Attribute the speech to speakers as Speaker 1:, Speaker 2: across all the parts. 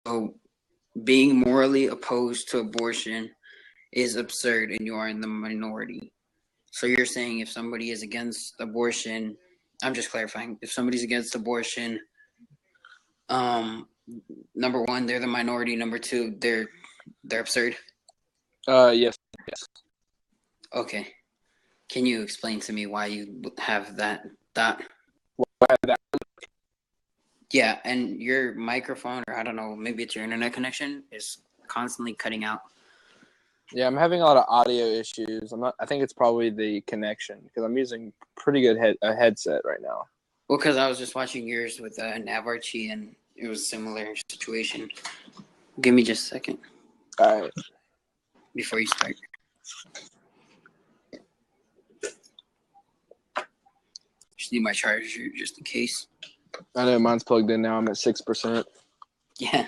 Speaker 1: So being morally opposed to abortion is absurd, and you are in the minority. So you're saying if somebody is against abortion, I'm just clarifying, if somebody's against abortion, number one, they're the minority. Number two, they're absurd.
Speaker 2: Yes.
Speaker 1: Okay. Can you explain to me why you have that thought? Yeah, and your microphone, or I don't know, maybe it's your internet connection, is constantly cutting out.
Speaker 2: Yeah, I'm having a lot of audio issues. I think it's probably the connection because I'm using pretty good headset right now.
Speaker 1: Well, because I was just watching yours with Navarchi, and it was a similar situation. Give me just a second.
Speaker 2: All right.
Speaker 1: Before you start. Just need my charger just in case.
Speaker 2: I know mine's plugged in now. I'm at 6%.
Speaker 1: Yeah.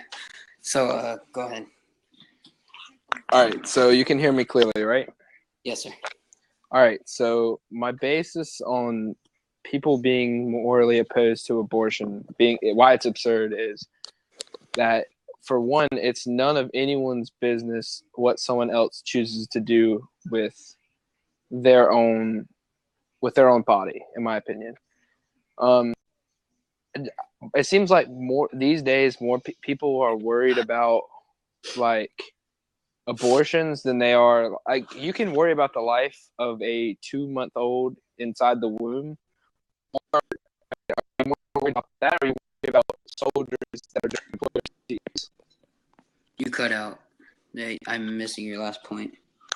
Speaker 1: So go ahead.
Speaker 2: All right. So you can hear me clearly, right?
Speaker 1: Yes, sir.
Speaker 2: All right. So my basis on people being morally opposed to abortion, why it's absurd, is that for one, it's none of anyone's business what someone else chooses to do with their own body, in my opinion. It seems like more these days, more people are worried about like abortions than they are like. You can worry about the life of a 2-month-old inside the womb. Or are you worried about that, or are you worried about soldiers that are just employees?
Speaker 1: You cut out. I'm missing your last point.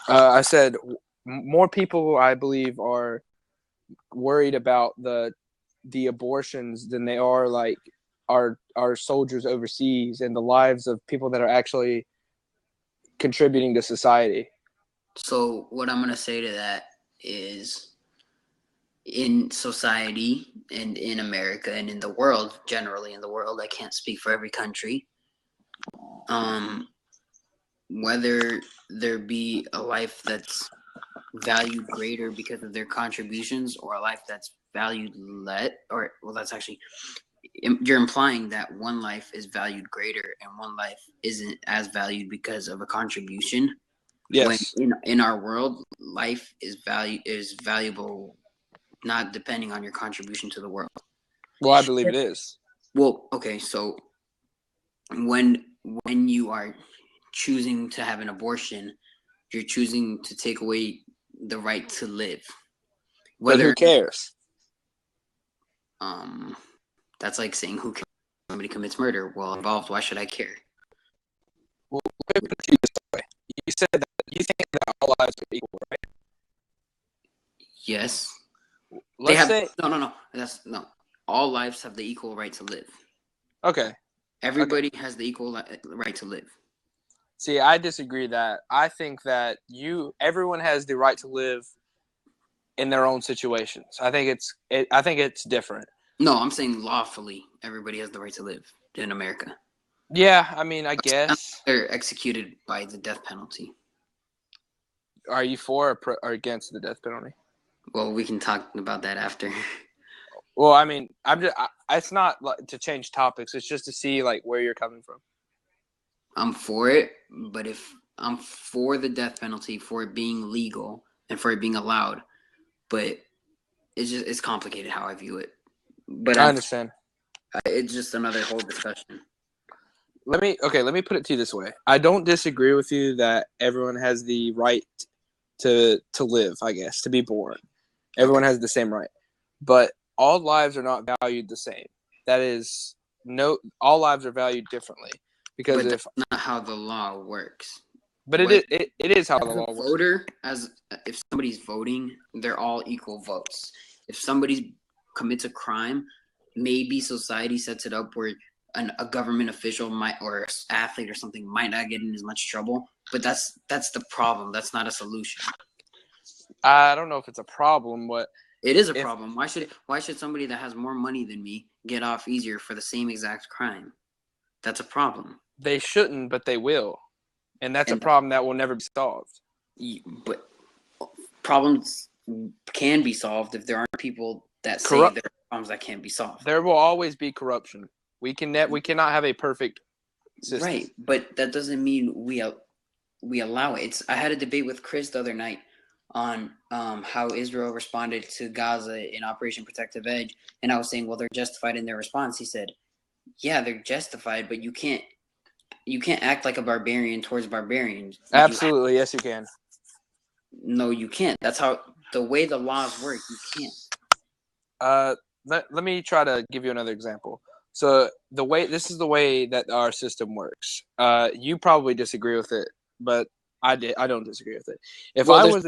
Speaker 2: I said more people, I believe, are worried about the abortions than they are like our soldiers overseas and the lives of people that are actually contributing to society.
Speaker 1: So what I'm going to say to that is, in society and in America and in the world, generally in the world, I can't speak for every country, whether there be a life that's valued greater because of their contributions or a life that's valued that's actually, you're implying that one life is valued greater and one life isn't as valued because of a contribution.
Speaker 2: Yes.
Speaker 1: When in our world, life is valuable not depending on your contribution to the world.
Speaker 2: Well, I believe it is.
Speaker 1: Well, okay, so when you are choosing to have an abortion, you're choosing to take away the right to live.
Speaker 2: But who cares?
Speaker 1: That's like saying who cares if somebody commits murder. Well, involved, why should I care?
Speaker 2: Well, let me put it this way. You said that you think that all lives are equal, right?
Speaker 1: Yes.
Speaker 2: Let's say
Speaker 1: No. All lives have the equal right to live.
Speaker 2: Okay.
Speaker 1: Everybody has the equal right to live.
Speaker 2: See, I disagree that. I think that everyone has the right to live in their own situations. I think it's different.
Speaker 1: No, I'm saying lawfully, everybody has the right to live in America.
Speaker 2: Yeah, I mean, I guess
Speaker 1: they're executed by the death penalty.
Speaker 2: Are you for or against the death penalty?
Speaker 1: Well, we can talk about that after.
Speaker 2: Well, I mean, it's not to change topics. It's just to see like where you're coming from.
Speaker 1: I'm for it, but if I'm for the death penalty, for it being legal and for it being allowed, but it's complicated how I view it. But
Speaker 2: I understand.
Speaker 1: It's just another whole discussion.
Speaker 2: Let me put it to you this way. I don't disagree with you that everyone has the right to live, I guess, to be born. Everyone has the same right. But all lives are not valued the same. That is, all lives are valued differently. Because
Speaker 1: that's not how the law works.
Speaker 2: But it is how the law works.
Speaker 1: Voter, if somebody's voting, they're all equal votes. If somebody commits a crime, maybe society sets it up where a government official might, or an athlete or something, might not get in as much trouble. But that's the problem. That's not a solution.
Speaker 2: I don't know if it's a problem, but
Speaker 1: it is a problem. Why should somebody that has more money than me get off easier for the same exact crime? That's a problem.
Speaker 2: They shouldn't, but they will. And that's a problem that will never be solved.
Speaker 1: But problems can be solved if there aren't people that say there are problems that can't be solved.
Speaker 2: There will always be corruption. We cannot have a perfect system.
Speaker 1: Right, but that doesn't mean we allow it. I had a debate with Chris the other night on how Israel responded to Gaza in Operation Protective Edge, and I was saying, well, they're justified in their response. He said, yeah, they're justified, but you can't act like a barbarian towards barbarians.
Speaker 2: Absolutely, yes, you can.
Speaker 1: No, you can't. That's how the way the laws work. You can't.
Speaker 2: Let me try to give you another example. So this is the way that our system works. You probably disagree with it, but I don't disagree with it. If
Speaker 1: Well,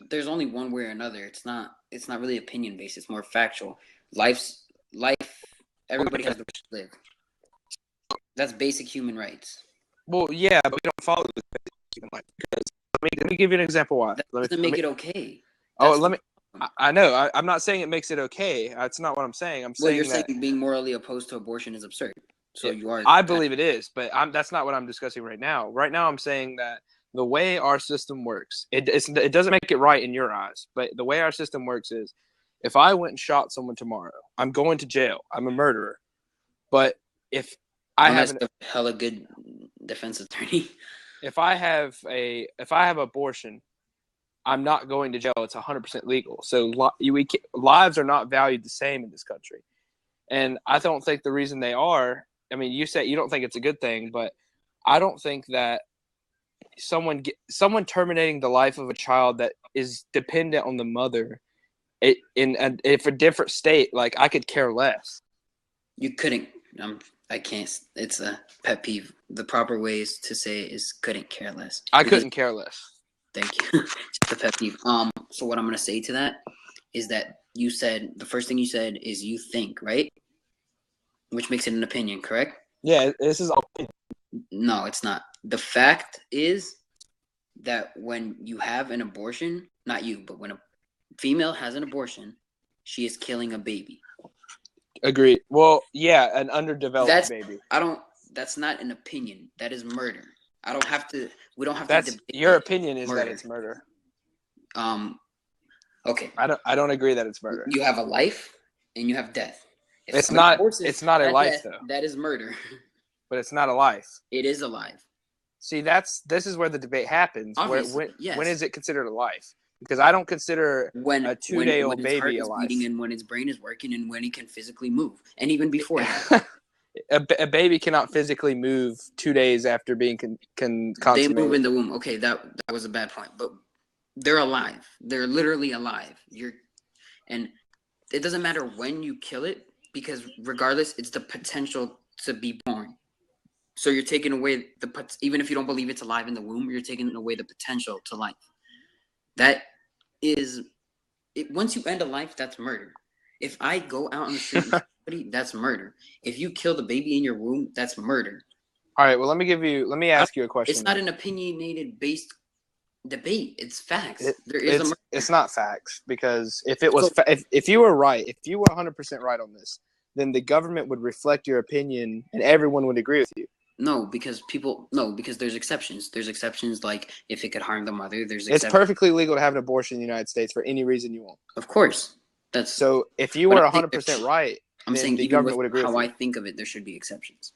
Speaker 1: there's only one way or another. It's not really opinion based. It's more factual. Life. Everybody has the right to live. That's basic human rights.
Speaker 2: Well, yeah, but we don't follow the basic human rights. Let me give you an example why.
Speaker 1: That doesn't make it okay.
Speaker 2: I know. I'm not saying it makes it okay. That's not what I'm saying. I'm saying
Speaker 1: you're saying being morally opposed to abortion is absurd. So you are.
Speaker 2: I believe it is, but that's not what I'm discussing right now. Right now, I'm saying that the way our system works, it doesn't make it right in your eyes, but the way our system works is, if I went and shot someone tomorrow, I'm going to jail. I'm a murderer. But if I have
Speaker 1: a hella good defense attorney,
Speaker 2: if I have abortion, I'm not going to jail. It's 100% legal. So lives are not valued the same in this country. And I don't think the reason they are, I mean, you say you don't think it's a good thing, but I don't think that someone terminating the life of a child that is dependent on the mother if a different state, like, I could care less. You couldn't.
Speaker 1: I can't. It's a pet peeve. The proper ways to say it is couldn't care less.
Speaker 2: I couldn't care less.
Speaker 1: Thank you. Just a pet peeve. So what I'm gonna say to that is that you said the first thing you said is you think, right? Which makes it an opinion, correct?
Speaker 2: Yeah, this is all.
Speaker 1: No, it's not. The fact is that when you have an abortion, not you, but when a female has an abortion, she is killing a baby.
Speaker 2: Agreed. Well, yeah, an underdeveloped baby.
Speaker 1: That's not an opinion. That is murder. We don't have to debate.
Speaker 2: Your opinion is murder. That it's murder.
Speaker 1: Okay.
Speaker 2: I don't agree that it's murder.
Speaker 1: You have a life and you have death.
Speaker 2: It's not a life though.
Speaker 1: That is murder.
Speaker 2: But it's not a life.
Speaker 1: It is a life.
Speaker 2: See, this is where the debate happens.
Speaker 1: Yes.
Speaker 2: When is it considered a life? Because I don't consider a 2-day-old baby a life.
Speaker 1: Beating and when its brain is working and when it can physically move, and even before that.
Speaker 2: A baby cannot physically move 2 days after being consummated.
Speaker 1: They move in the womb. Okay, that was a bad point, but they're alive. They're literally alive. And it doesn't matter when you kill it, because regardless, it's the potential to be born. So you're taking away even if you don't believe it's alive in the womb, you're taking away the potential to life. That is it. Once you end a life, that's murder. If I go out on the street and somebody, that's murder. If you kill the baby in your womb, that's murder.
Speaker 2: All right. Well, let me ask you a question.
Speaker 1: It's not an opinionated based debate. It's facts.
Speaker 2: It's not facts, because if it was if you were right, if you were 100% right on this, then the government would reflect your opinion and everyone would agree with you.
Speaker 1: No, because there's exceptions. There's exceptions, like if it could harm the mother.
Speaker 2: It's perfectly legal to have an abortion in the United States for any reason you want.
Speaker 1: Of course,
Speaker 2: so if you were 100% right,
Speaker 1: I'm saying the government would agree. How I think of it, there should be exceptions.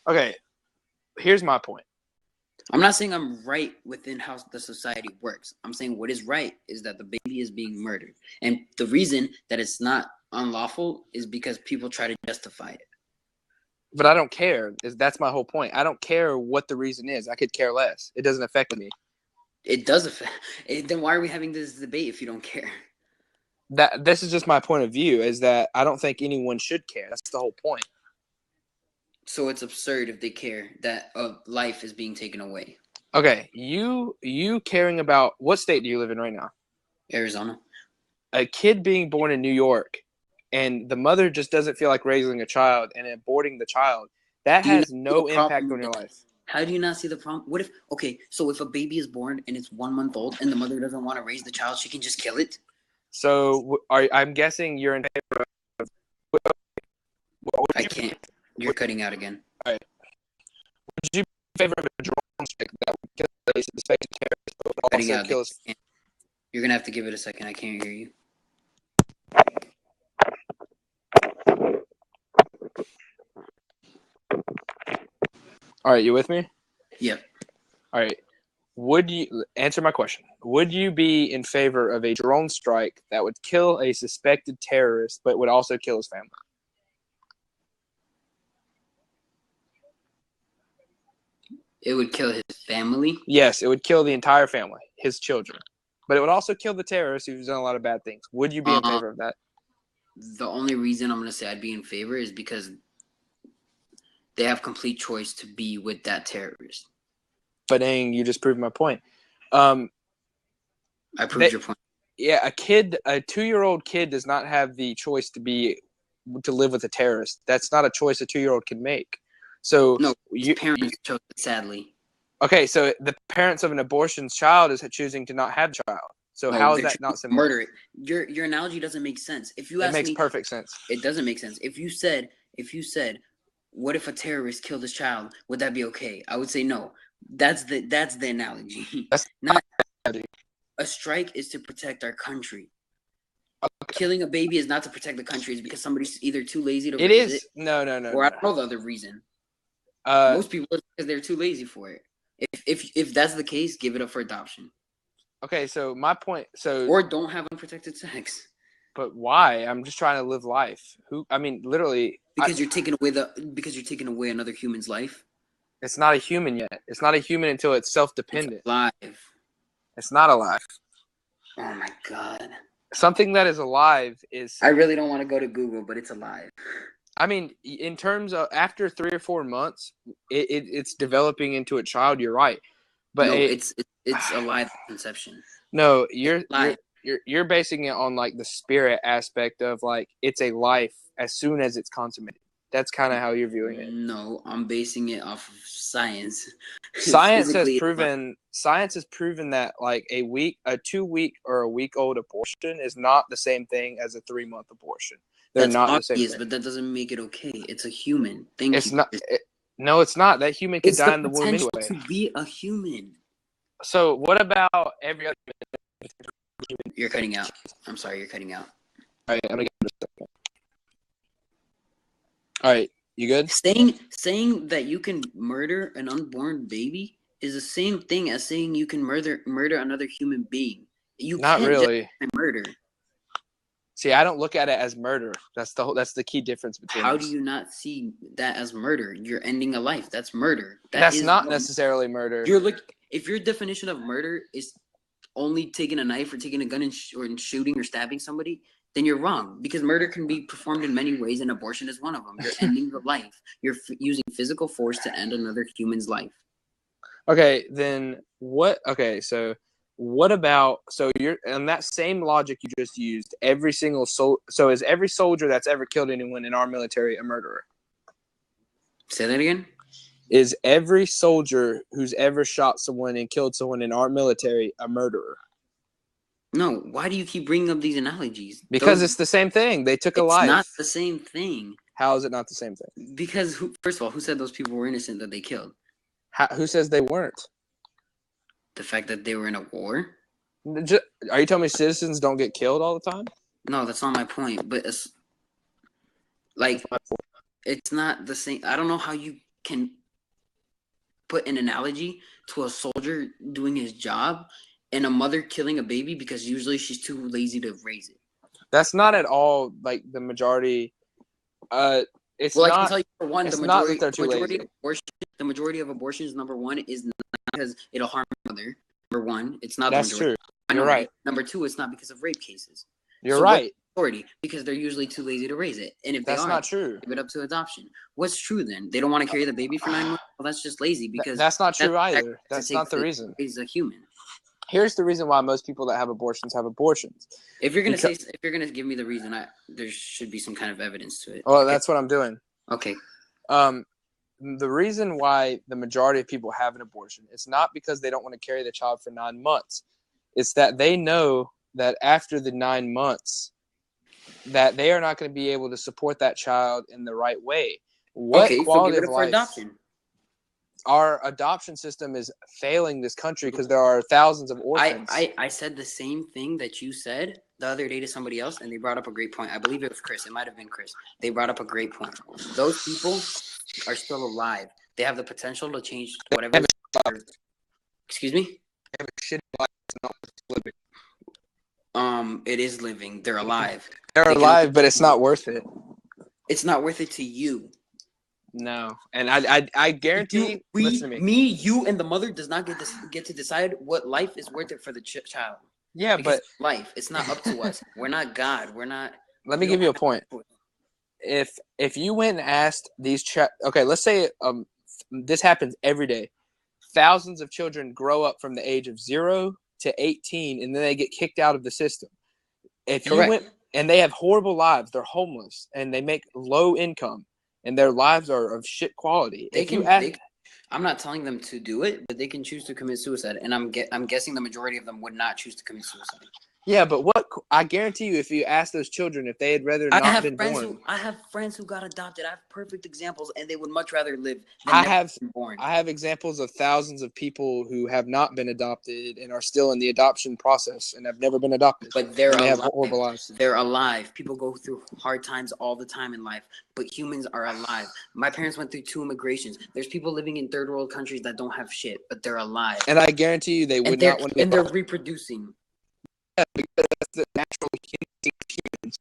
Speaker 2: Okay, here's my point.
Speaker 1: I'm not saying I'm right within how the society works. I'm saying what is right is that the baby is being murdered, and the reason that it's not unlawful is because people try to justify it.
Speaker 2: But I don't care. That's my whole point. I don't care what the reason is. I could care less. It doesn't affect me.
Speaker 1: It does affect. Then why are we having this debate if you don't care?
Speaker 2: This is just my point of view, is that I don't think anyone should care. That's the whole point.
Speaker 1: So it's absurd if they care that a life is being taken away.
Speaker 2: Okay, you caring about, what state do you live in right now?
Speaker 1: Arizona.
Speaker 2: A kid being born in New York, and the mother just doesn't feel like raising a child and aborting the child, that has no impact on your life.
Speaker 1: How do you not see the problem? What if, so if a baby is born and it's 1 month old and the mother doesn't want to raise the child, she can just kill it? So
Speaker 2: I'm guessing you're in favor of...
Speaker 1: I can't. You're cutting out again.
Speaker 2: All right. Would you be in favor of a drone strike that would kill the space terrorists, but would also kill us?
Speaker 1: You're going to have to give it a second. I can't hear you.
Speaker 2: All right, you with me?
Speaker 1: Yep.
Speaker 2: All right. Would you answer my question? Would you be in favor of a drone strike that would kill a suspected terrorist, but would also kill his family?
Speaker 1: It would kill his family.
Speaker 2: Yes, it would kill the entire family, his children, but it would also kill the terrorist who's done a lot of bad things. Would you be in favor of that?
Speaker 1: The only reason I'm going to say I'd be in favor is because they have complete choice to be with that terrorist.
Speaker 2: But dang, you just proved my point.
Speaker 1: I proved your point.
Speaker 2: Yeah, a 2-year-old kid does not have the choice to live with a terrorist. That's not a choice a 2-year-old can make. So
Speaker 1: no, parents chose it, sadly.
Speaker 2: Okay, so the parents of an abortion child is choosing to not have a child. So how is that not similar?
Speaker 1: Murder it. Your analogy doesn't make sense. If you ask me,
Speaker 2: it makes perfect sense.
Speaker 1: It doesn't make sense. If you said, what if a terrorist killed this child? Would that be okay? I would say no. That's the analogy.
Speaker 2: That's
Speaker 1: not a strike is to protect our country. Okay. Killing a baby is not to protect the country. It's because somebody's either too lazy to raise it.
Speaker 2: No.
Speaker 1: Or I don't know the other reason. Most people because they're too lazy for it. If that's the case, give it up for adoption.
Speaker 2: Okay, so my point.
Speaker 1: Or don't have unprotected sex.
Speaker 2: But why? I'm just trying to live life. Literally.
Speaker 1: Because you're taking away another human's life.
Speaker 2: It's not a human yet. It's not a human until it's self-dependent.
Speaker 1: It's alive.
Speaker 2: It's not alive.
Speaker 1: Oh my God.
Speaker 2: Something that is alive is.
Speaker 1: I really don't want to go to Google, but it's alive.
Speaker 2: I mean, in terms of after 3 or 4 months, it's developing into a child. You're right, but
Speaker 1: no, it's a live conception.
Speaker 2: No, you're basing it on like the spirit aspect of like it's a life as soon as it's consummated. That's kind of how you're viewing it.
Speaker 1: No, I'm basing it off of science.
Speaker 2: Science has proven that like a 2-week or a week-old abortion is not the same thing as a 3-month abortion. They're not the same thing.
Speaker 1: But that doesn't make it okay. It's a human thing.
Speaker 2: It's not. No, it's not. That human could die in the womb anyway.
Speaker 1: To be a human.
Speaker 2: So what about every other human?
Speaker 1: You're cutting out. I'm sorry, you're cutting out.
Speaker 2: All right, I'm gonna get this a second. All right, you good?
Speaker 1: Saying that you can murder an unborn baby is the same thing as saying you can murder another human being. You
Speaker 2: not
Speaker 1: can't
Speaker 2: really
Speaker 1: murder.
Speaker 2: See, I don't look at it as murder. That's the key difference between
Speaker 1: How
Speaker 2: us.
Speaker 1: do you not see that as murder? You're ending a life. That's murder.
Speaker 2: That's not necessarily murder.
Speaker 1: If your definition of murder is only taking a knife or taking a gun and shooting or stabbing somebody, then you're wrong. Because murder can be performed in many ways, and abortion is one of them. You're ending a life. You're using physical force to end another human's life.
Speaker 2: Okay, then what? Okay, so. What about you're on that same logic you just used? Every single so is every soldier that's ever killed anyone in our military a murderer?
Speaker 1: Say that again.
Speaker 2: Is every soldier who's ever shot someone and killed someone in our military a murderer?
Speaker 1: No. Why do you keep bringing up these analogies?
Speaker 2: Because it's the same thing. They took a life.
Speaker 1: It's not the same thing.
Speaker 2: How is it not the same thing?
Speaker 1: Because first of all, who said those people were innocent that they killed?
Speaker 2: Who says they weren't?
Speaker 1: The fact that they were in a war?
Speaker 2: Are you telling me citizens don't get killed all the time?
Speaker 1: No, that's not my point. But it's not the same. I don't know how you can put an analogy to a soldier doing his job and a mother killing a baby because usually she's too lazy to raise it.
Speaker 2: That's not at all like the majority. It's
Speaker 1: well,
Speaker 2: not.
Speaker 1: I can tell you for one,
Speaker 2: the
Speaker 1: majority of abortions, number one, is not because it'll harm the mother. Number one, it's not.
Speaker 2: That's
Speaker 1: the majority.
Speaker 2: True. You're right.
Speaker 1: Number two, it's not because of rape cases.
Speaker 2: You're right.
Speaker 1: Majority, because they're usually too lazy to raise it, and if
Speaker 2: that's not true,
Speaker 1: give it up to adoption. What's true then? They don't want to carry the baby for 9 months. Well, that's just lazy because
Speaker 2: that's not true either. That's not the reason.
Speaker 1: He's a human.
Speaker 2: Here's the reason why most people that have abortions have abortions.
Speaker 1: If you're gonna give me the reason, there should be some kind of evidence to it.
Speaker 2: Well, okay. That's what I'm doing.
Speaker 1: Okay.
Speaker 2: The reason why the majority of people have an abortion, it's not because they don't want to carry the child for 9 months. It's that they know that after the 9 months, that they are not going to be able to support that child in the right way. What quality of life? Adoption. Our adoption system is failing this country because there are thousands of orphans.
Speaker 1: I said the same thing that you said the other day to somebody else, and they brought up a great point. I believe it was Chris. It might have been Chris. They brought up a great point. Those people are still alive. They have the potential to change whatever. Excuse me?
Speaker 2: Have a shitty life. It's not living.
Speaker 1: It is living. They're alive.
Speaker 2: They're alive, but it's not worth it.
Speaker 1: It's not worth it to you.
Speaker 2: No, and I guarantee. Listen to me.
Speaker 1: You, and the mother does not get to decide what life is worth it for the child.
Speaker 2: Yeah,
Speaker 1: because
Speaker 2: but
Speaker 1: life, it's not up to us. We're not God. We're not.
Speaker 2: Let me give you a point. If you went and asked these okay, let's say this happens every day. Thousands of children grow up from the age of 0 to 18, and then they get kicked out of the system. If you went and they have horrible lives, they're homeless and they make low income, and their lives are of shit quality.
Speaker 1: I'm not telling them to do it, but they can choose to commit suicide, and I'm guessing the majority of them would not choose to commit suicide.
Speaker 2: Yeah, but I guarantee you, if you ask those children if they had rather not been born.
Speaker 1: I have friends who got adopted. I have perfect examples, and they would much rather live than been born.
Speaker 2: I have examples of thousands of people who have not been adopted and are still in the adoption process and have never been adopted.
Speaker 1: But they
Speaker 2: have horrible lives.
Speaker 1: They're alive. People go through hard times all the time in life, but humans are alive. My parents went through 2 immigrations. There's people living in third world countries that don't have shit, but they're alive.
Speaker 2: And I guarantee you they would not want to.
Speaker 1: And they're reproducing.
Speaker 2: Yeah, because that's the natural humans.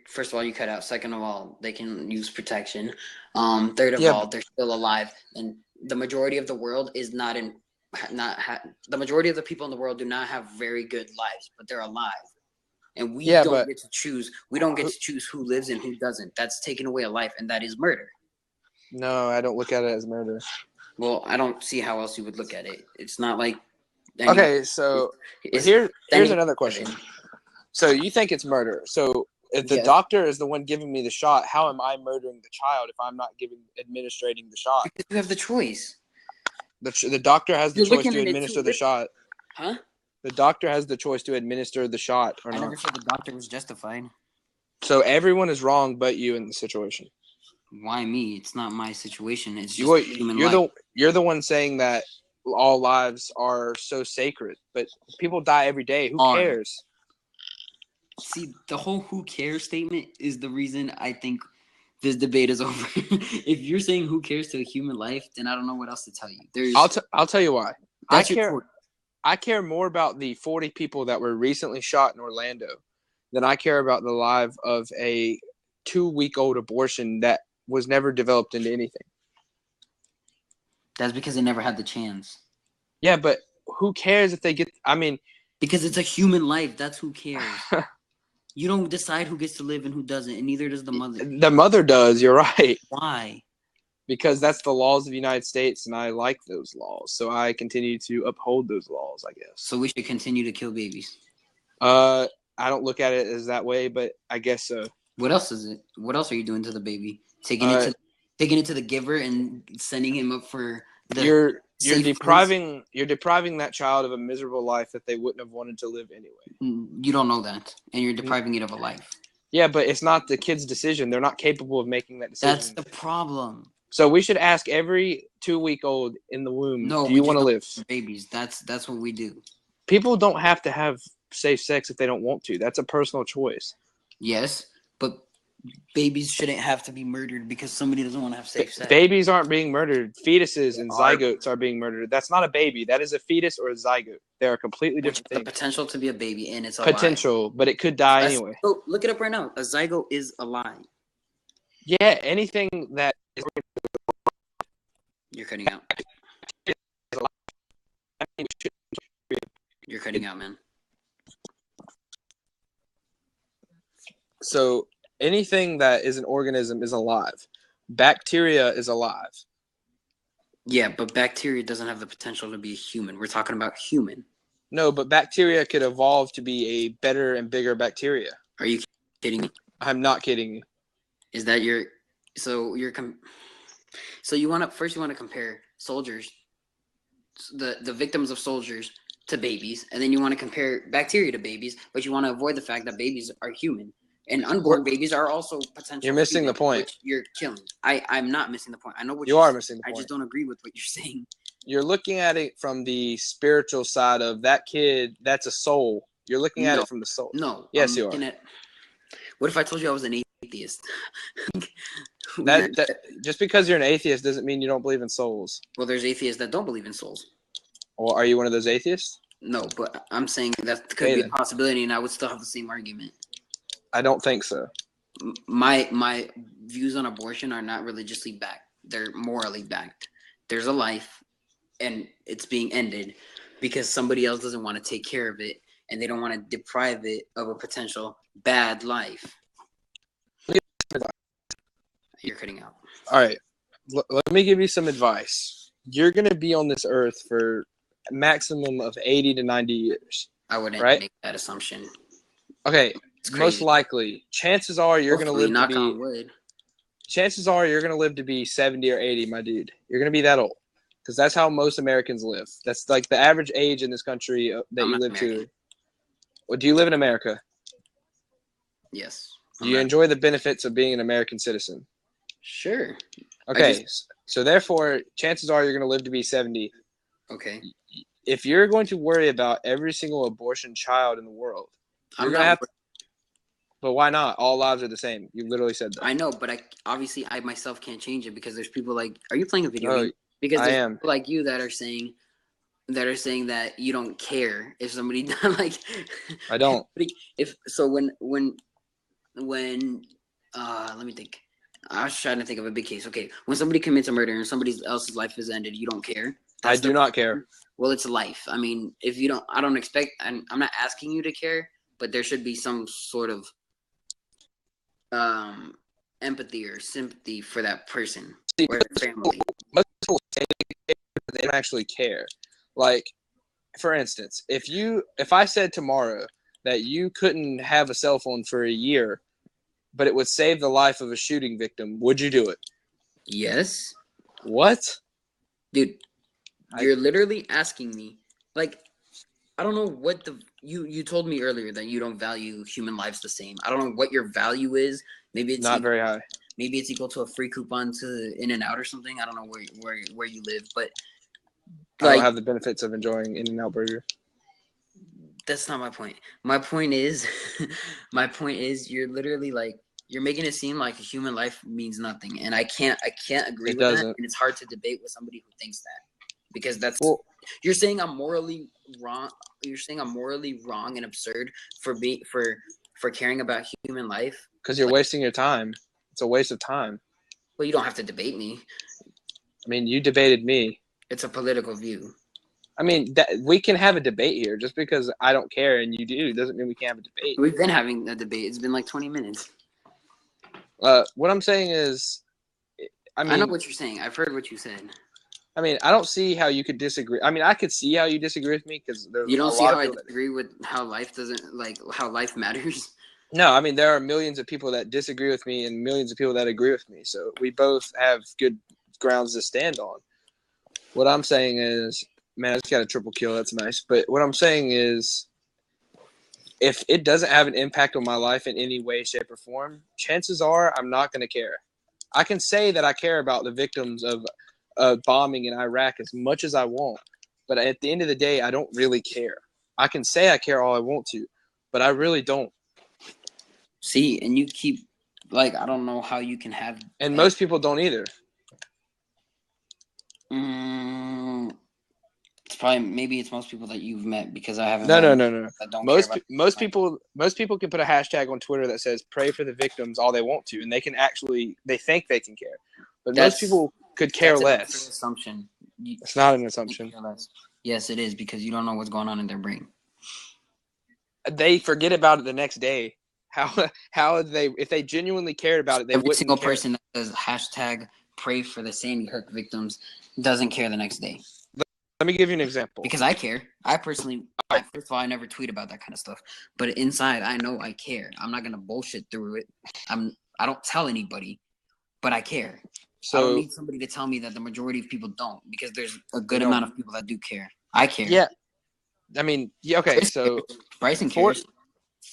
Speaker 1: First of all, you cut out. Second of all, they can use protection. Third of all, they're still alive, and the majority of the world is the majority of the people in the world do not have very good lives, but they're alive, and we don't get to choose. We don't get to choose who lives and who doesn't. That's taking away a life, and that is murder.
Speaker 2: No, I don't look at it as murder.
Speaker 1: Well, I don't see how else you would look at it. It's not like.
Speaker 2: Okay, so here's another question. So you think it's murder? So if the doctor is the one giving me the shot, how am I murdering the child if I'm not administrating the shot?
Speaker 1: Because you have the choice.
Speaker 2: The doctor has the choice to administer the shot.
Speaker 1: Huh?
Speaker 2: The doctor has the choice to administer the shot or not.
Speaker 1: I never said the doctor was justified.
Speaker 2: So everyone is wrong but you in the situation.
Speaker 1: Why me? It's not my situation. It's just human life.
Speaker 2: You're the one saying that all lives are so sacred, but people die every day. Who cares?
Speaker 1: See, the whole "who cares" statement is the reason I think this debate is over. If you're saying "who cares" to a human life, then I don't know what else to tell you.
Speaker 2: I'll tell you why. I care more about the 40 people that were recently shot in Orlando than I care about the life of a 2-week-old abortion that was never developed into anything.
Speaker 1: That's because they never had the chance.
Speaker 2: Yeah, but who cares if they get... I mean...
Speaker 1: Because it's a human life. That's who cares. You don't decide who gets to live and who doesn't, and neither does the mother.
Speaker 2: The mother does. You're right.
Speaker 1: Why?
Speaker 2: Because that's the laws of the United States, and I like those laws. So I continue to uphold those laws, I guess.
Speaker 1: So we should continue to kill babies.
Speaker 2: I don't look at it as that way, but I guess so.
Speaker 1: What else is it? What else are you doing to the baby? Taking it to the giver and sending him up for the. You're depriving that child of a miserable life that they wouldn't have wanted to live anyway. You don't know that, and you're depriving it of a life.
Speaker 2: Yeah, but it's not the kid's decision. They're not capable of making that decision.
Speaker 1: That's the problem.
Speaker 2: So we should ask every 2-week-old in the womb, do you want to live?
Speaker 1: Babies. That's what we do.
Speaker 2: People don't have to have safe sex if they don't want to. That's a personal choice.
Speaker 1: Yes, but babies shouldn't have to be murdered because somebody doesn't want to have safe sex.
Speaker 2: Babies aren't being murdered. Fetuses and zygotes are being murdered. That's not a baby. That is a fetus or a zygote. They are completely different things.
Speaker 1: The potential to be a baby, and it's alive.
Speaker 2: Potential, but it could die anyway.
Speaker 1: So look it up right now. A zygote is alive.
Speaker 2: Yeah, anything that is...
Speaker 1: You're cutting out. You're cutting out, man.
Speaker 2: So anything that is an organism is alive. Bacteria is alive.
Speaker 1: Yeah, but bacteria doesn't have the potential to be a human. We're talking about human.
Speaker 2: No, but bacteria could evolve to be a better and bigger bacteria.
Speaker 1: Are you kidding me?
Speaker 2: I'm not kidding you.
Speaker 1: Is that your... So you want to compare soldiers, the victims of soldiers, to babies, and then you want to compare bacteria to babies, but you want to avoid the fact that babies are human. And unborn babies are also potential.
Speaker 2: You're missing the point.
Speaker 1: You're killing. I'm not missing the point. I know what
Speaker 2: you are missing the point.
Speaker 1: I just don't agree with what you're saying.
Speaker 2: You're looking at it from the spiritual side of that kid. That's a soul. You're looking at it from the soul.
Speaker 1: No.
Speaker 2: Yes, you are.
Speaker 1: What if I told you I was an atheist?
Speaker 2: That just because you're an atheist doesn't mean you don't believe in souls.
Speaker 1: Well, there's atheists that don't believe in souls.
Speaker 2: Or are you one of those atheists?
Speaker 1: No, but I'm saying that could be a possibility, and I would still have the same argument.
Speaker 2: I don't think so.
Speaker 1: My views on abortion are not religiously backed. They're morally backed. There's a life, and it's being ended because somebody else doesn't want to take care of it, and they don't want to deprive it of a potential bad life. You're cutting out.
Speaker 2: All right. Let me give you some advice. You're going to be on this earth for a maximum of 80 to 90 years.
Speaker 1: I wouldn't make that assumption.
Speaker 2: Okay. Most likely. Chances are you're going to live
Speaker 1: knock on wood.
Speaker 2: Chances are you're going to live to be 70 or 80, my dude. You're going to be that old. Because that's how most Americans live. That's like the average age in this country that you live to. Well, do you live in America?
Speaker 1: Yes.
Speaker 2: Do you enjoy the benefits of being an American citizen?
Speaker 1: Sure.
Speaker 2: Okay. So therefore, chances are you're going to live to be 70.
Speaker 1: Okay.
Speaker 2: If you're going to worry about every single abortion child in the world, you're going to have to. But why not? All lives are the same. You literally said that.
Speaker 1: I know, but I myself can't change it because there's people like. Are you playing a video game? Because there's people like you that are saying that you don't care if somebody like.
Speaker 2: I don't.
Speaker 1: If so, when let me think. I was trying to think of a big case. Okay, when somebody commits a murder and somebody else's life is ended, you don't care.
Speaker 2: I do not care.
Speaker 1: Well, it's life. I mean, if you don't, I don't expect. I'm not asking you to care, but there should be some sort of empathy or sympathy for that person or their family.
Speaker 2: Most people say they don't actually care. Like, for instance, if I said tomorrow that you couldn't have a cell phone for a year, but it would save the life of a shooting victim, would you do it?
Speaker 1: Yes.
Speaker 2: What?
Speaker 1: Dude, you're literally asking me, like, I don't know what you told me earlier that you don't value human lives the same. I don't know what your value is. Maybe it's
Speaker 2: not very high.
Speaker 1: Maybe it's equal to a free coupon to In-N-Out or something. I don't know where you live, but
Speaker 2: I don't have the benefits of enjoying In-N-Out burger.
Speaker 1: That's not my point. My point is you're literally like you're making it seem like a human life means nothing, and I can't agree with that. And it's hard to debate with somebody who thinks that because that's you're saying I'm morally wrong. You're saying I'm morally wrong and absurd for caring about human life
Speaker 2: because you're wasting your time. It's a waste of time.
Speaker 1: Well, you don't have to debate me.
Speaker 2: I mean, you debated me.
Speaker 1: It's a political view.
Speaker 2: I mean, we can have a debate here. Just because I don't care and you do doesn't mean we can't have a debate.
Speaker 1: We've been having a debate. It's been like 20 minutes.
Speaker 2: What I'm saying is, I
Speaker 1: know what you're saying. I've heard what you said.
Speaker 2: I mean, I don't see how you could disagree. I mean, I could see how you disagree with me because there's
Speaker 1: you don't see how I disagree with how life how life matters.
Speaker 2: No, I mean, there are millions of people that disagree with me and millions of people that agree with me. So we both have good grounds to stand on. What I'm saying is, man, I just got a triple kill. That's nice. But what I'm saying is, if it doesn't have an impact on my life in any way, shape, or form, chances are I'm not going to care. I can say that I care about the victims of bombing in Iraq as much as I want. But at the end of the day, I don't really care. I can say I care all I want to, but I really don't.
Speaker 1: See, and you keep, I don't know how you can have...
Speaker 2: And most people don't either.
Speaker 1: It's probably, maybe it's most people that you've met because I haven't...
Speaker 2: No.
Speaker 1: That don't
Speaker 2: most people can put a hashtag on Twitter that says pray for the victims all they want to, and they think they can care. But most people could care less.
Speaker 1: That's an assumption.
Speaker 2: It's not an assumption.
Speaker 1: Yes, it is because you don't know what's going on in their brain.
Speaker 2: They forget about it the next day. How they, if they genuinely cared about it, they wouldn't care.
Speaker 1: Every single person that says hashtag pray for the Sandy Hook victims doesn't care the next day.
Speaker 2: Let me give you an example.
Speaker 1: Because I care. I personally, first of all, I never tweet about that kind of stuff. But inside, I know I care. I'm not going to bullshit through it. I don't tell anybody, but I care. So I don't need somebody to tell me that the majority of people don't, because there's a good amount of people that do care. I care.
Speaker 2: Yeah. I mean, yeah, okay, so
Speaker 1: Bryson cares.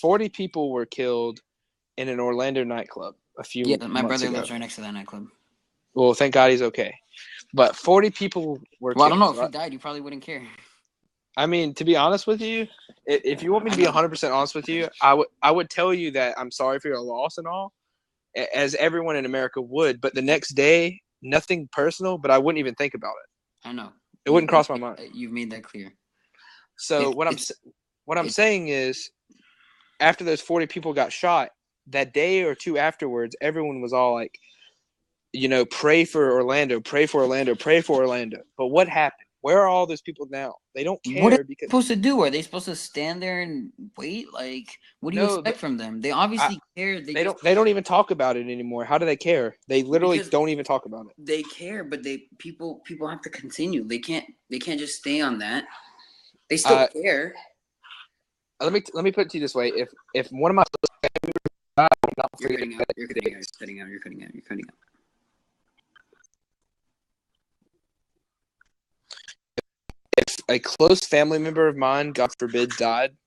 Speaker 2: 40 people were killed in an Orlando nightclub a few months ago.
Speaker 1: My brother lives right next to that nightclub.
Speaker 2: Well, thank God he's okay. But 40 people were killed.
Speaker 1: Well, I don't know. If he died, you probably wouldn't care.
Speaker 2: I mean, to be honest with you, if you want me to be 100% honest with you, I would tell you that I'm sorry for your loss and all. as everyone in America would. But the next day, nothing personal, but I wouldn't even think about it.
Speaker 1: I know.
Speaker 2: It wouldn't cross my mind.
Speaker 1: You've made that clear.
Speaker 2: So what I'm saying is, after those 40 people got shot, that day or two afterwards, everyone was all like, pray for Orlando, pray for Orlando, pray for Orlando. But what happened? Where are all those people now? They don't care.
Speaker 1: What are they supposed to do? Are they supposed to stand there and wait? Like, what do you expect from them? They obviously care.
Speaker 2: They don't even talk about it anymore. How do they care? They literally don't even talk about it.
Speaker 1: They care, but people have to continue. They can't just stay on that. They still care.
Speaker 2: Let me put it to you this way: if one of my
Speaker 1: you're cutting out.
Speaker 2: If a close family member of mine, God forbid, died,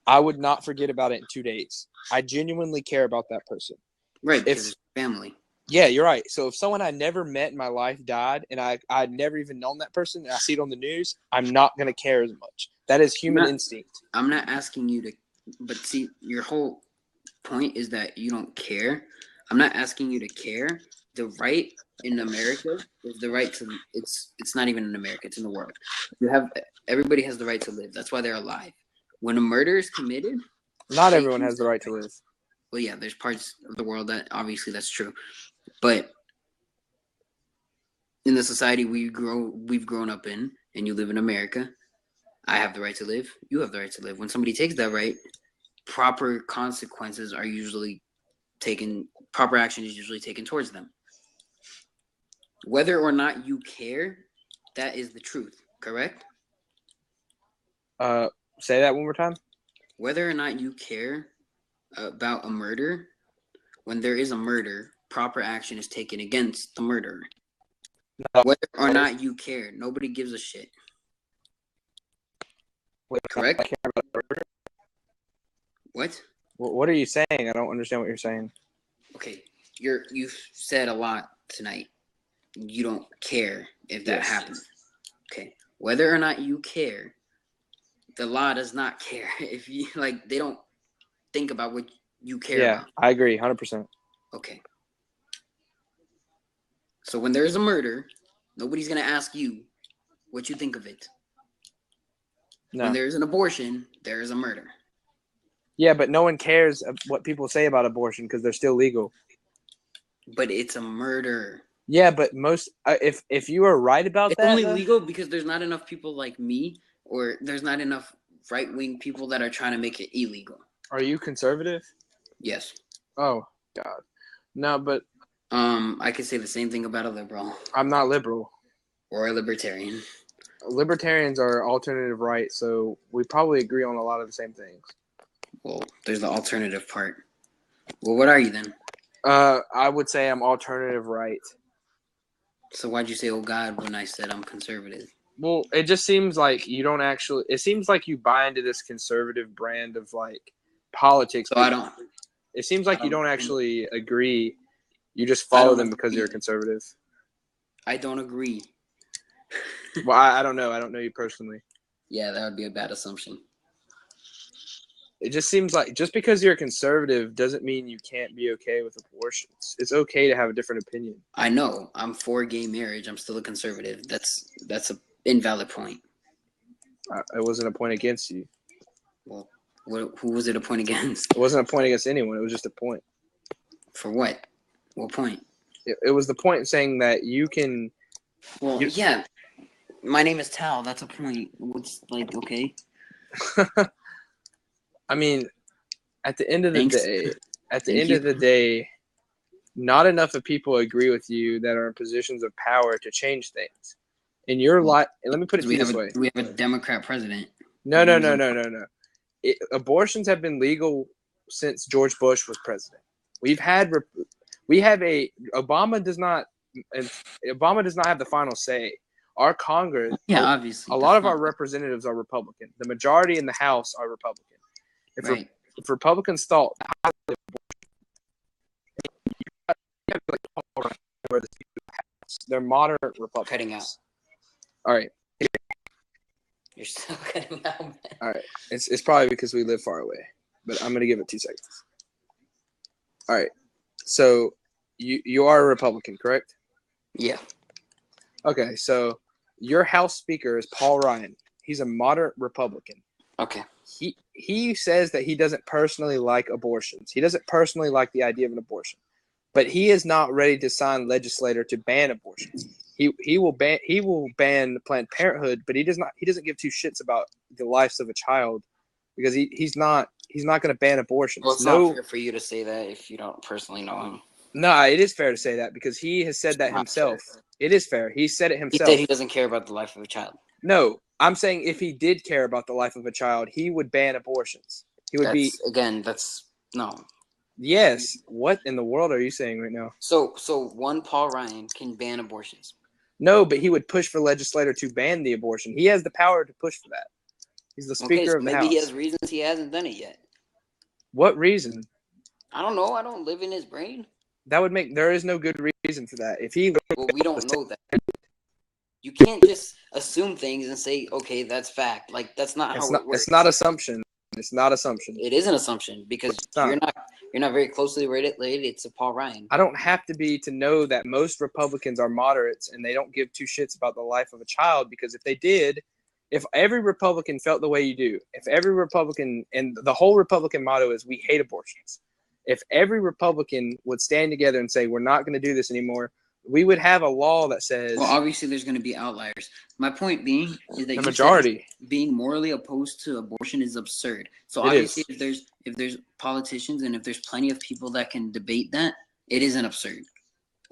Speaker 2: I would not forget about it in 2 days. I genuinely care about that person.
Speaker 1: Right, because it's family.
Speaker 2: Yeah, you're right. So if someone I never met in my life died and I'd never even known that person and I see it on the news, I'm not going to care as much. That is human instinct.
Speaker 1: I'm not asking you to – but see, your whole point is that you don't care. I'm not asking you to care. The right in America is the right to – it's not even in America. It's in the world. Everybody has the right to live. That's why they're alive. When a murder is committed –
Speaker 2: not everyone has the right to live.
Speaker 1: Well, yeah, there's parts of the world that obviously that's true. But in the society we've grown up in, and you live in America, I have the right to live. You have the right to live. When somebody takes that right, proper consequences are usually taken. Proper action is usually taken towards them. Whether or not you care, that is the truth. Correct?
Speaker 2: Say that one more time.
Speaker 1: Whether or not you care about a murder, when there is a murder, proper action is taken against the murderer. No. Whether or not you care, nobody gives a shit. Correct?
Speaker 2: I care about murder?
Speaker 1: What?
Speaker 2: What are you saying? I don't understand what you're saying.
Speaker 1: Okay, you've said a lot tonight. You don't care if that happens. Okay, whether or not you care, the law does not care. If you they don't think about what you care about.
Speaker 2: Yeah, I agree, 100%.
Speaker 1: Okay. So when there's a murder, nobody's gonna ask you what you think of it. No. When there's an abortion, there is a murder.
Speaker 2: Yeah, but no one cares what people say about abortion because they're still legal.
Speaker 1: But it's a murder.
Speaker 2: Yeah, but most if you are right about that,
Speaker 1: it's only legal because there's not enough people like me, or there's not enough right-wing people that are trying to make it illegal.
Speaker 2: Are you conservative?
Speaker 1: Yes.
Speaker 2: Oh God, no, but
Speaker 1: I could say the same thing about a liberal.
Speaker 2: I'm not liberal.
Speaker 1: Or a libertarian.
Speaker 2: Libertarians are alternative right, so we probably agree on a lot of the same things.
Speaker 1: Well, there's the alternative part. Well, what are you then?
Speaker 2: I would say I'm alternative right.
Speaker 1: So why'd you say, oh God, when I said I'm conservative?
Speaker 2: Well, it just seems like you don't actually – it seems like you buy into this conservative brand of, politics.
Speaker 1: So I don't –
Speaker 2: it seems like you don't actually agree. You just follow them because you're a conservative.
Speaker 1: I don't agree.
Speaker 2: Well, I don't know. I don't know you personally.
Speaker 1: Yeah, that would be a bad assumption.
Speaker 2: It just seems like just because you're a conservative doesn't mean you can't be okay with abortions. It's okay to have a different opinion.
Speaker 1: I know. I'm for gay marriage. I'm still a conservative. That's an invalid point.
Speaker 2: It wasn't a point against you.
Speaker 1: Well, who was it a point against?
Speaker 2: It wasn't a point against anyone. It was just a point.
Speaker 1: For what? What point?
Speaker 2: It was the point saying that you can.
Speaker 1: Well, yeah. My name is Tal. That's a point. What's okay?
Speaker 2: I mean, at the end of the day, not enough of people agree with you that are in positions of power to change things. In your life, let me put it this way:
Speaker 1: we have a Democrat president.
Speaker 2: No. Abortions have been legal since George Bush was president. Obama does not have the final say. Our Congress,
Speaker 1: obviously,
Speaker 2: a lot of our representatives are Republican. The majority in the House are Republican. If Republicans thought they're moderate Republicans.
Speaker 1: Cutting out.
Speaker 2: All right.
Speaker 1: You're still cutting out, man.
Speaker 2: All right. It's probably because we live far away, but I'm gonna give it 2 seconds. All right. So you are a Republican, correct?
Speaker 1: Yeah.
Speaker 2: Okay, so your House Speaker is Paul Ryan. He's a moderate Republican.
Speaker 1: Okay.
Speaker 2: He says that he doesn't personally like abortions. He doesn't personally like the idea of an abortion, but he is not ready to sign legislature to ban abortions. He will ban Planned Parenthood, but he doesn't give two shits about the lives of a child because he's not going to ban abortions.
Speaker 1: Well, it's not fair for you to say that if you don't personally know him.
Speaker 2: No, it is fair to say that because he has said that himself. Fair. It is fair. He said it himself.
Speaker 1: He said he doesn't care about the life of a child.
Speaker 2: No, I'm saying if he did care about the life of a child, he would ban abortions. He would
Speaker 1: That's no.
Speaker 2: Yes. What in the world are you saying right now?
Speaker 1: So one Paul Ryan can ban abortions.
Speaker 2: No, but he would push for legislator to ban the abortion. He has the power to push for that. He's the Speaker of the House.
Speaker 1: Maybe he has reasons he hasn't done it yet.
Speaker 2: What reason?
Speaker 1: I don't know. I don't live in his brain.
Speaker 2: There is no good reason for that.
Speaker 1: Well, we don't know that. You can't just assume things and say, okay, that's fact. Like, that's not how it works.
Speaker 2: It's not assumption. It's not assumption.
Speaker 1: It is an assumption because you're not very closely related to Paul Ryan.
Speaker 2: I don't have to be to know that most Republicans are moderates and they don't give two shits about the life of a child, because if they did, if every Republican felt the way you do, if every Republican, and the whole Republican motto is we hate abortions, if every Republican would stand together and say we're not going to do this anymore, we would have a law that says.
Speaker 1: Well, obviously, there's going to be outliers. My point being is that
Speaker 2: the majority
Speaker 1: being morally opposed to abortion is absurd. So obviously, if there's politicians and if there's plenty of people that can debate that, it isn't absurd.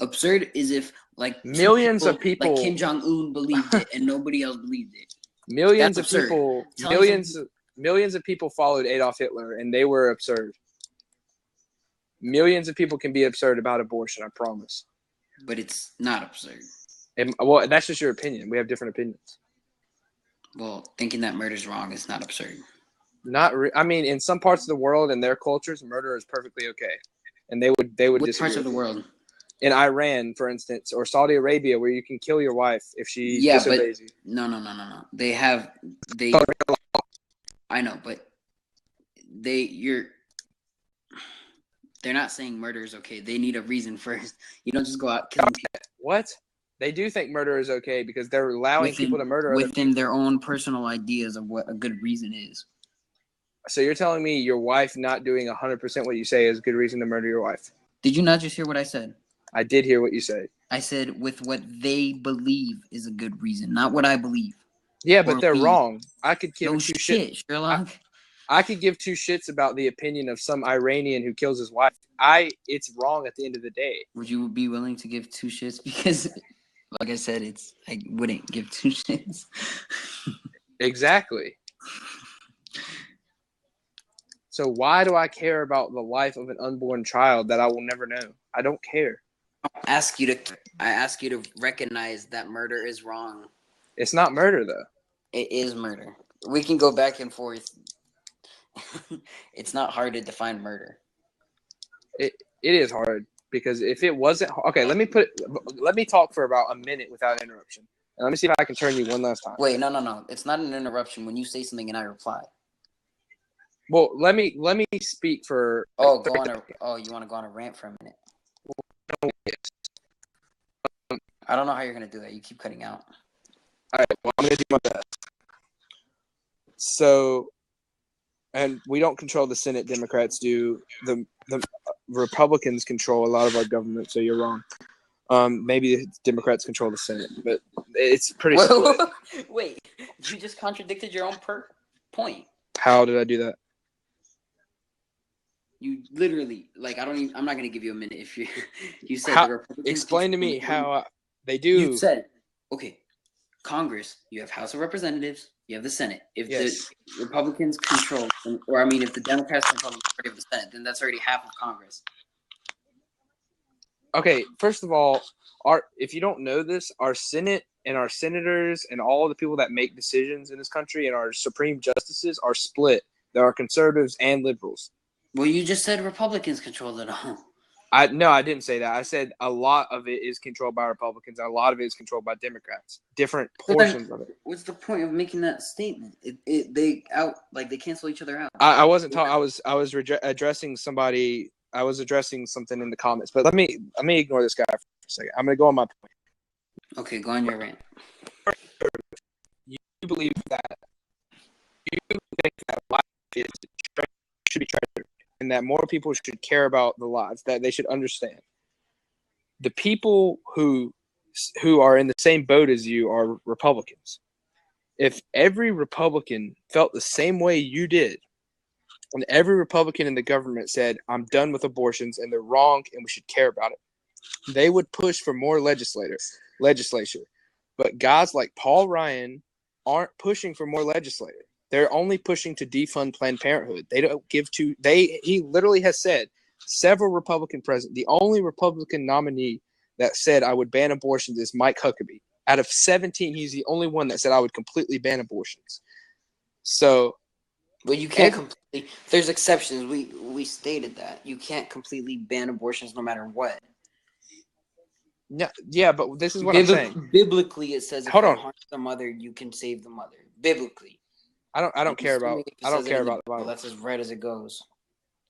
Speaker 1: Absurd is if like
Speaker 2: millions of people
Speaker 1: like Kim Jong-un believed it and nobody else believed it.
Speaker 2: Millions of people followed Adolf Hitler and they were absurd. Millions of people can be absurd about abortion, I promise.
Speaker 1: But it's not absurd.
Speaker 2: Well, that's just your opinion. We have different opinions.
Speaker 1: Well, thinking that murder is wrong is not absurd.
Speaker 2: I mean, in some parts of the world and their cultures, murder is perfectly okay, and they would.
Speaker 1: Which parts of the world?
Speaker 2: In Iran, for instance, or Saudi Arabia, where you can kill your wife if she disobeys you.
Speaker 1: No. They. I know, but they're not saying murder is okay. They need a reason first. You don't just go out killing people.
Speaker 2: What? They do think murder is okay because they're allowing people to murder
Speaker 1: within their own personal ideas of what a good reason is.
Speaker 2: So you're telling me your wife not doing 100% what you say is a good reason to murder your wife?
Speaker 1: Did you not just hear what I said?
Speaker 2: I did hear what you said.
Speaker 1: I said with what they believe is a good reason, not what I believe.
Speaker 2: Yeah, but they're wrong. I could give
Speaker 1: two shits, Sherlock.
Speaker 2: I could give two shits about the opinion of some Iranian who kills his wife. It's wrong at the end of the day.
Speaker 1: Would you be willing to give two shits? Because, like I said, I wouldn't give two shits.
Speaker 2: Exactly. So why do I care about the life of an unborn child that I will never know? I don't care.
Speaker 1: I ask you to recognize that murder is wrong.
Speaker 2: It's not murder, though.
Speaker 1: It is murder. We can go back and forth. It's not hard to define murder.
Speaker 2: It is hard because if it wasn't okay, let me talk for about a minute without interruption, and let me see if I can turn you one last time.
Speaker 1: Wait, no. It's not an interruption when you say something and I reply.
Speaker 2: Well, let me speak for.
Speaker 1: You want to go on a rant for a minute? I don't know how you're gonna do that. You keep cutting out.
Speaker 2: All right, well, I'm gonna do my best. So, and we don't control the Senate. Democrats do. The Republicans control a lot of our government. So you're wrong. Maybe the Democrats control the Senate, but it's pretty split.
Speaker 1: Wait, you just contradicted your own point.
Speaker 2: How did I do that?
Speaker 1: You literally, I'm not going to give you a minute if you said
Speaker 2: the
Speaker 1: Republicans.
Speaker 2: Explain to me how they do.
Speaker 1: You said, okay, Congress, you have House of Representatives, you have the Senate. If the Republicans control, if the Democrats control the majority of the Senate, then that's already half of Congress.
Speaker 2: Okay, first of all, if you don't know this, our Senate and our senators and all the people that make decisions in this country and our Supreme Justices are split. There are conservatives and liberals.
Speaker 1: Well, you just said Republicans control it all.
Speaker 2: No, I didn't say that. I said a lot of it is controlled by Republicans and a lot of it is controlled by Democrats. Different portions of it.
Speaker 1: What's the point of making that statement? They cancel each other out.
Speaker 2: I wasn't talking. I was addressing somebody I was addressing something in the comments, but let me ignore this guy for a second. I'm gonna go on my point.
Speaker 1: Okay, go on your rant.
Speaker 2: You believe that you think that life should be treasured, and that more people should care about the lives, that they should understand. The people who are in the same boat as you are Republicans. If every Republican felt the same way you did, and every Republican in the government said, I'm done with abortions and they're wrong and we should care about it, they would push for more legislature. But guys like Paul Ryan aren't pushing for more legislature. They're only pushing to defund Planned Parenthood. They don't give to he literally has said several Republican presidents. The only Republican nominee that said I would ban abortions is Mike Huckabee. Out of 17, he's the only one that said I would completely ban abortions. So,
Speaker 1: well, you can't completely. There's exceptions. We stated that you can't completely ban abortions no matter what.
Speaker 2: Yeah, but this is what I'm saying.
Speaker 1: Biblically, it says if
Speaker 2: Hold
Speaker 1: it
Speaker 2: on.
Speaker 1: harms the mother, you can save the mother. Biblically.
Speaker 2: I don't care about the Bible.
Speaker 1: That's as right as it goes.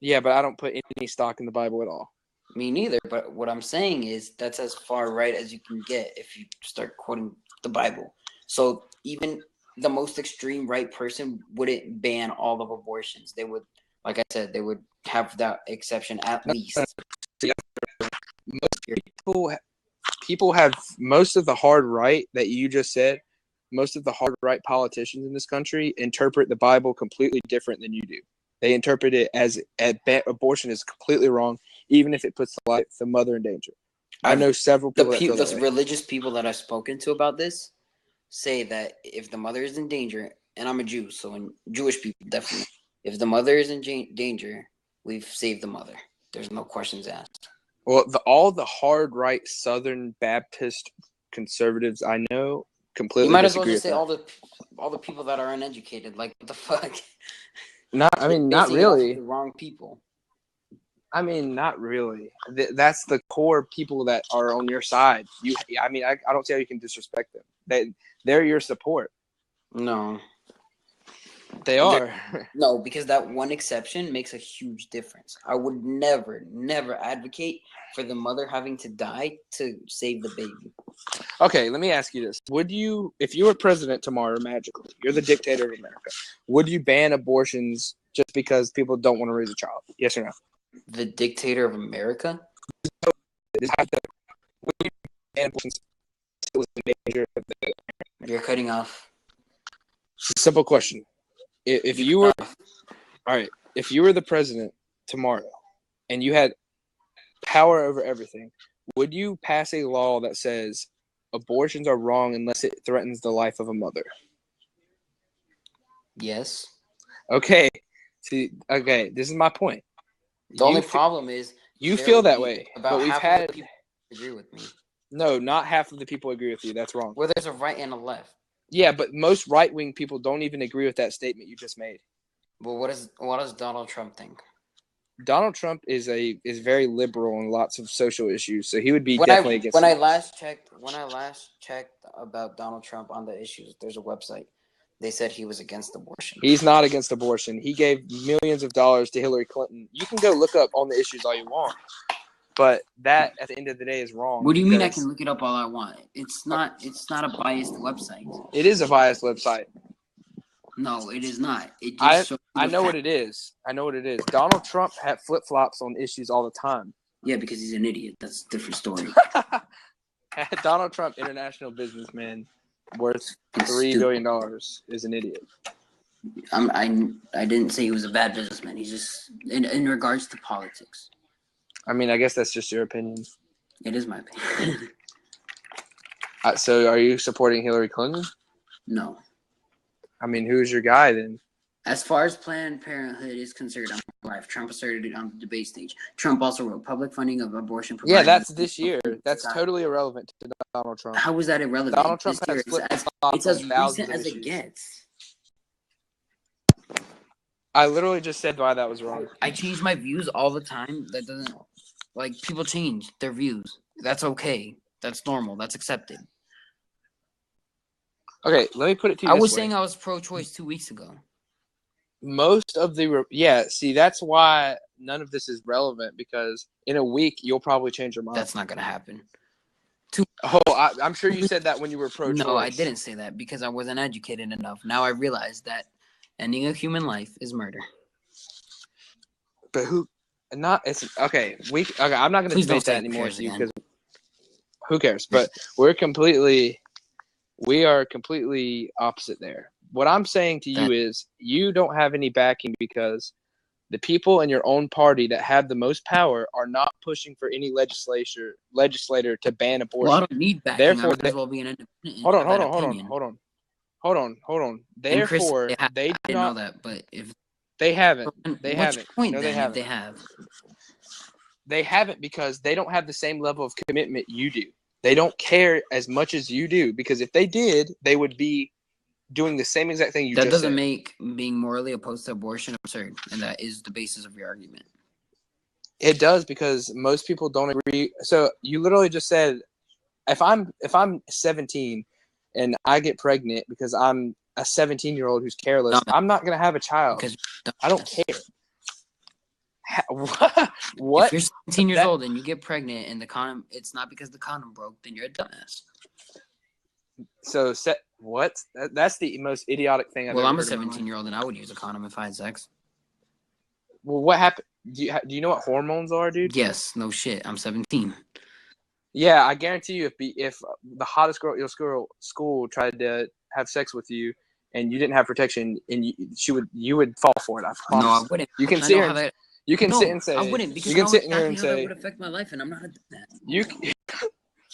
Speaker 2: Yeah, but I don't put any stock in the Bible at all.
Speaker 1: Me neither. But what I'm saying is that's as far right as you can get if you start quoting the Bible. So even the most extreme right person wouldn't ban all of abortions. They would, like I said, they would have that exception at least.
Speaker 2: Most people have most of the hard right that you just said. Most of the hard right politicians in this country interpret the Bible completely different than you do. They interpret it as abortion is completely wrong, even if it puts the life of the mother in danger. I know several people that feel that way.
Speaker 1: Religious people that I've spoken to about this say that if the mother is in danger, and I'm a Jew, so in Jewish people definitely, if the mother is in danger, we've saved the mother. There's no questions asked.
Speaker 2: Well, all the hard right Southern Baptist conservatives I know completely.
Speaker 1: You might as well just say all the people that are uneducated. Like, what the fuck?
Speaker 2: Not really.
Speaker 1: The wrong people.
Speaker 2: I mean, not really. That's the core people that are on your side. I don't see how you can disrespect them. They're your support.
Speaker 1: No.
Speaker 2: They are.
Speaker 1: No, because that one exception makes a huge difference. I would never advocate for the mother having to die to save the baby.
Speaker 2: Okay, let me ask you this. Would you, if you were president tomorrow, magically, you're the dictator of America, would you ban abortions just because people don't want to raise a child? Yes or no?
Speaker 1: The dictator of America?
Speaker 2: Would you ban abortions if it was a major?
Speaker 1: You're cutting off.
Speaker 2: Simple question. If you were, all right, if you were the president tomorrow and you had power over everything, would you pass a law that says abortions are wrong unless it threatens the life of a mother?
Speaker 1: Yes.
Speaker 2: Okay. See, okay, this is my point.
Speaker 1: The only problem is
Speaker 2: you feel that way,
Speaker 1: about
Speaker 2: but we've
Speaker 1: half
Speaker 2: had
Speaker 1: of the people agree with me.
Speaker 2: No, not half of the people agree with you. That's wrong.
Speaker 1: Well, there's a right and a left.
Speaker 2: Yeah, but most right-wing people don't even agree with that statement you just made.
Speaker 1: Well, what does Donald Trump think?
Speaker 2: Donald Trump is very liberal on lots of social issues, so he would be definitely against.
Speaker 1: When I last checked about Donald Trump on the issues, there's a website. They said he was against abortion.
Speaker 2: He's not against abortion. He gave millions of dollars to Hillary Clinton. You can go look up on the issues all you want, but that at the end of the day is wrong.
Speaker 1: What do you mean I can look it up all I want? It's not a biased website.
Speaker 2: It is a biased website.
Speaker 1: No, it is not. It just
Speaker 2: I know what it is. Donald Trump had flip-flops on issues all the time.
Speaker 1: Yeah, because he's an idiot. That's a different story.
Speaker 2: Donald Trump, international businessman, worth $3 billion, is an idiot.
Speaker 1: I didn't say he was a bad businessman. He's just in regards to politics.
Speaker 2: I mean, I guess that's just your opinion.
Speaker 1: It is my opinion.
Speaker 2: So, are you supporting Hillary Clinton?
Speaker 1: No.
Speaker 2: I mean, who's your guy then?
Speaker 1: As far as Planned Parenthood is concerned, on life, Trump asserted it on the debate stage. Trump also wrote public funding of abortion.
Speaker 2: Yeah, that's this year. That's totally irrelevant to Donald Trump.
Speaker 1: How is that irrelevant?
Speaker 2: Donald Trump has
Speaker 1: it's as recent as it gets.
Speaker 2: I literally just said why that was wrong.
Speaker 1: I change my views all the time. That doesn't, people change their views. That's okay. That's normal. That's accepted.
Speaker 2: Okay, let me put it to you.
Speaker 1: I was saying I was pro-choice 2 weeks ago.
Speaker 2: Most of the see, that's why none of this is relevant because in a week you'll probably change your mind.
Speaker 1: That's not gonna happen.
Speaker 2: I'm sure you said that when you were pro-choice.
Speaker 1: No, I didn't say that because I wasn't educated enough. Now I realize that ending a human life is murder.
Speaker 2: But I'm not going to debate that anymore with you because who cares? But we are completely opposite there. What I'm saying to you is you don't have any backing because the people in your own party that have the most power are not pushing for any legislator to ban abortion.
Speaker 1: Well, I don't need backing. Therefore, I might as well be an independent. Hold
Speaker 2: on. Therefore,
Speaker 1: Chris,
Speaker 2: they
Speaker 1: I didn't know that, but if
Speaker 2: they haven't,
Speaker 1: they haven't. Point no, they haven't. They have.
Speaker 2: They haven't because they don't have the same level of commitment you do. They don't care as much as you do because if they did, they would be doing the same exact thing you just said. That doesn't
Speaker 1: make being morally opposed to abortion absurd, and that is the basis of your argument.
Speaker 2: It does because most people don't agree. So you literally just said, if I'm 17 and I get pregnant because I'm a 17-year-old who's careless, I'm not going to have a child. Because I don't care. What?
Speaker 1: If you're 17 years old and you get pregnant and the condom, it's not because the condom broke, then you're a dumbass.
Speaker 2: So what? That's the most idiotic thing I've ever heard.
Speaker 1: Well, I'm a 17-year-old and I would use a condom if I had sex.
Speaker 2: Well, what happened? Do you know what hormones are, dude?
Speaker 1: Yes. No shit. I'm 17.
Speaker 2: Yeah, I guarantee you, if the hottest girl at your school tried to have sex with you and you didn't have protection, and you would fall for it. I promise.
Speaker 1: No, I wouldn't.
Speaker 2: You can sit here. You can sit and say.
Speaker 1: I wouldn't because you can sit here and say that would affect my life, and I'm not a dumbass.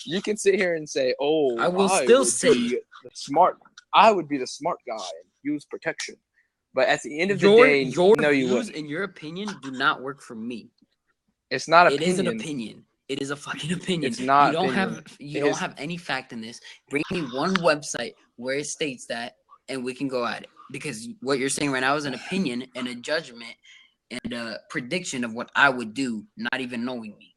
Speaker 2: You can sit here and say, "Oh,
Speaker 1: I will still say
Speaker 2: smart. I would be the smart guy and use protection." But at the end of the day,
Speaker 1: your views and your opinion do not work for me.
Speaker 2: It's not opinion.
Speaker 1: It is an opinion. It is a fucking opinion.
Speaker 2: It's not.
Speaker 1: You don't have any fact in this. Bring me one website where it states that, and we can go at it. Because what you're saying right now is an opinion and a judgment and a prediction of what I would do, not even knowing me.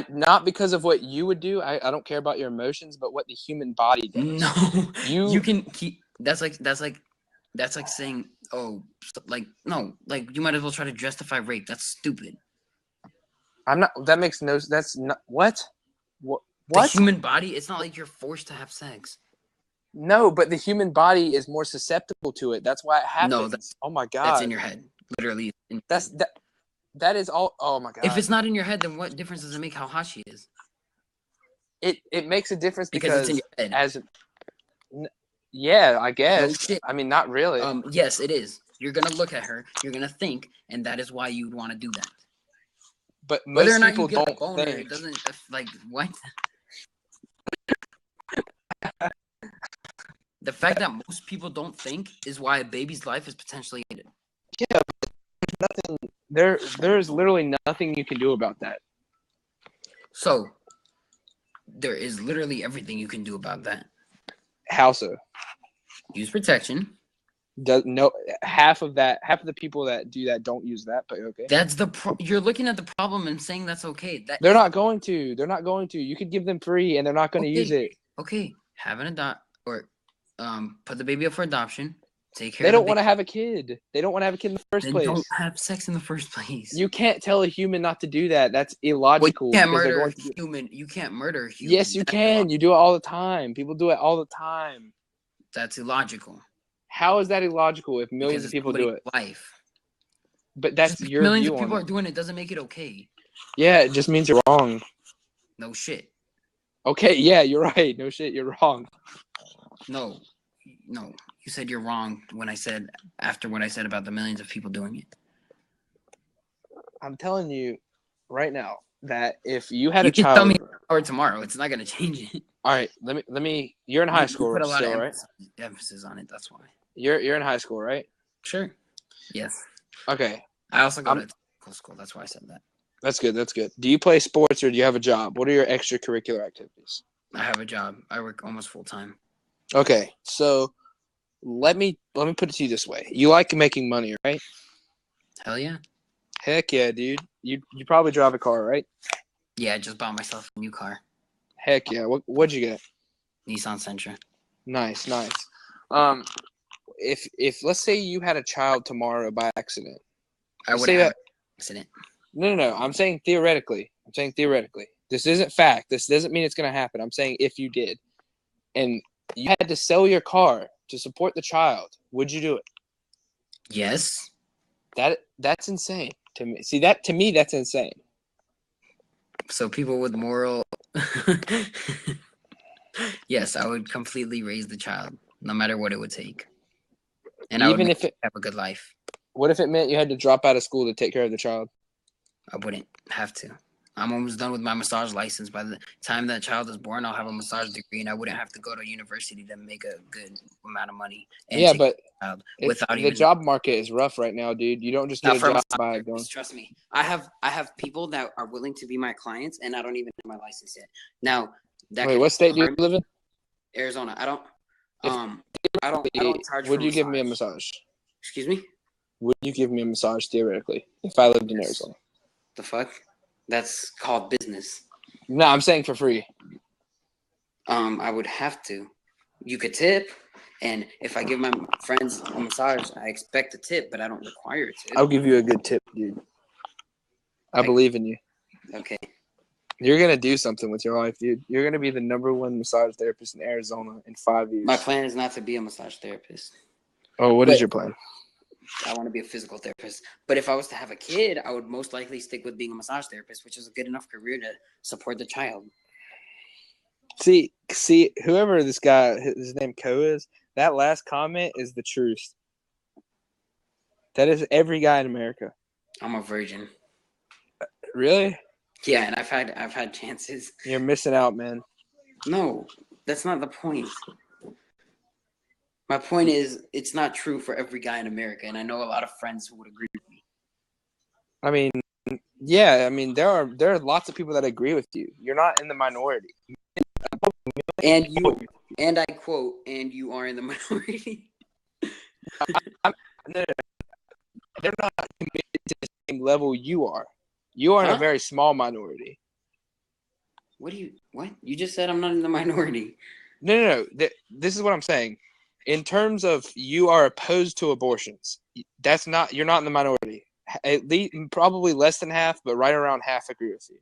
Speaker 2: Not because of what you would do. I don't care about your emotions, but what the human body does.
Speaker 1: No, you can keep. That's like saying, oh, like no, like you might as well try to justify rape. That's stupid.
Speaker 2: I'm not. That makes no. That's not what. What?
Speaker 1: The human body. It's not like you're forced to have sex.
Speaker 2: No, but the human body is more susceptible to it. That's why it happens.
Speaker 1: No,
Speaker 2: oh my god,
Speaker 1: that's in your head, literally.
Speaker 2: That is all. Oh my god.
Speaker 1: If it's not in your head, then what difference does it make how hot she is?
Speaker 2: It makes a difference
Speaker 1: because it's in your head.
Speaker 2: Yeah, I guess. I mean, not really.
Speaker 1: Yes, it is. You're gonna look at her. You're gonna think, and that is why you'd want to do that.
Speaker 2: But most people don't think.
Speaker 1: It doesn't like what. The fact that most people don't think is why a baby's life is potentially ended.
Speaker 2: Yeah, but there's literally nothing you can do about that.
Speaker 1: So, there is literally everything you can do about that.
Speaker 2: How so?
Speaker 1: Use protection.
Speaker 2: Half of the people that do that don't use that, but okay.
Speaker 1: That's you're looking at the problem and saying that's okay.
Speaker 2: They're not going to. You could give them free and they're not going to use it.
Speaker 1: Okay. Have an adopt or put the baby up for adoption. Take care.
Speaker 2: They don't want to have a kid. They don't want to have a kid in the first place.
Speaker 1: Don't have sex in the first place.
Speaker 2: You can't tell a human not to do that. That's illogical.
Speaker 1: Well, you can't murder a human. You can't murder a human.
Speaker 2: Yes, you can. You do it all the time. People do it all the time.
Speaker 1: That's illogical.
Speaker 2: How is that illogical if millions of people do it?
Speaker 1: Life.
Speaker 2: But that's your
Speaker 1: millions of people are doing it doesn't make it okay.
Speaker 2: Yeah, it just means you're wrong.
Speaker 1: No shit.
Speaker 2: Okay, yeah, you're right. No shit, you're wrong.
Speaker 1: No. You said you're wrong after what I said about the millions of people doing it.
Speaker 2: I'm telling you right now that if you had a child,
Speaker 1: you can tell me or tomorrow, it's not going to change it.
Speaker 2: All right, let me. You're in high school,
Speaker 1: put a lot
Speaker 2: still,
Speaker 1: of
Speaker 2: right?
Speaker 1: Emphasis on it. That's why.
Speaker 2: You're in high school, right?
Speaker 1: Sure. Yes.
Speaker 2: Okay.
Speaker 1: I also go to technical school. That's why I said that.
Speaker 2: That's good. Do you play sports or do you have a job? What are your extracurricular activities?
Speaker 1: I have a job. I work almost full time.
Speaker 2: Okay, so let me put it to you this way: you like making money, right?
Speaker 1: Hell yeah.
Speaker 2: Heck yeah, dude. You probably drive a car, right?
Speaker 1: Yeah, I just bought myself a new car.
Speaker 2: Heck yeah. What'd you get?
Speaker 1: Nissan Sentra.
Speaker 2: Nice. If let's say you had a child tomorrow by accident,
Speaker 1: I
Speaker 2: You
Speaker 1: wouldn't
Speaker 2: say
Speaker 1: have
Speaker 2: that?
Speaker 1: an accident.
Speaker 2: No. I'm saying theoretically. This isn't fact. This doesn't mean it's going to happen. I'm saying if you did, and you had to sell your car to support the child, would you do it?
Speaker 1: Yes.
Speaker 2: That's insane to me. See, that to me, that's insane.
Speaker 1: So people with moral. Yes, I would completely raise the child, no matter what it would take, and I would
Speaker 2: Even
Speaker 1: make
Speaker 2: if it,
Speaker 1: have a good life.
Speaker 2: what if it meant you had to drop out of school to take care of the child?
Speaker 1: I wouldn't have to. I'm almost done with my massage license. By the time that child is born, I'll have a massage degree, and I wouldn't have to go to university to make a good amount of money and
Speaker 2: Yeah,
Speaker 1: take
Speaker 2: but
Speaker 1: care of the child without
Speaker 2: the
Speaker 1: even
Speaker 2: job market is rough right now, dude. You don't just get
Speaker 1: not
Speaker 2: a
Speaker 1: for
Speaker 2: job
Speaker 1: massage
Speaker 2: by
Speaker 1: therapists.
Speaker 2: going.
Speaker 1: Trust me, I have people that are willing to be my clients, and I don't even have my license yet. Now that
Speaker 2: Wait, what state do you
Speaker 1: harm
Speaker 2: live in?
Speaker 1: Arizona. I don't
Speaker 2: If
Speaker 1: charge for
Speaker 2: would you give me a
Speaker 1: massage.
Speaker 2: massage?
Speaker 1: Excuse me?
Speaker 2: Would you give me a massage theoretically if I lived in
Speaker 1: Yes.
Speaker 2: Arizona?
Speaker 1: The fuck? That's called business.
Speaker 2: No, I'm saying for free.
Speaker 1: I would have to. You could tip, and if I give my friends a massage, I expect a tip, but I don't require a tip.
Speaker 2: I'll give you a good tip, dude. I believe in you.
Speaker 1: Okay.
Speaker 2: You're gonna do something with your life, dude. You're gonna be the #1 massage therapist in Arizona in 5 years.
Speaker 1: My plan is not to be a massage therapist.
Speaker 2: Oh, what is your plan?
Speaker 1: I want to be a physical therapist. But if I was to have a kid, I would most likely stick with being a massage therapist, which is a good enough career to support the child.
Speaker 2: See, whoever this guy, his name Ko is, that last comment is the truth. That is every guy in America.
Speaker 1: I'm a virgin.
Speaker 2: Really?
Speaker 1: Yeah, and I've had chances.
Speaker 2: You're missing out, man.
Speaker 1: No, that's not the point. My point is, it's not true for every guy in America, and I know a lot of friends who would agree with me.
Speaker 2: I mean, yeah. I mean, there are lots of people that agree with you. You're not in the minority.
Speaker 1: And I quote, and you are in the minority.
Speaker 2: No, they're not committed to the same level you are. You are in a very small minority.
Speaker 1: What? You just said I'm not in the minority.
Speaker 2: No. This is what I'm saying. In terms of you are opposed to abortions, you're not in the minority. At least probably less than half, but right around half agree with you.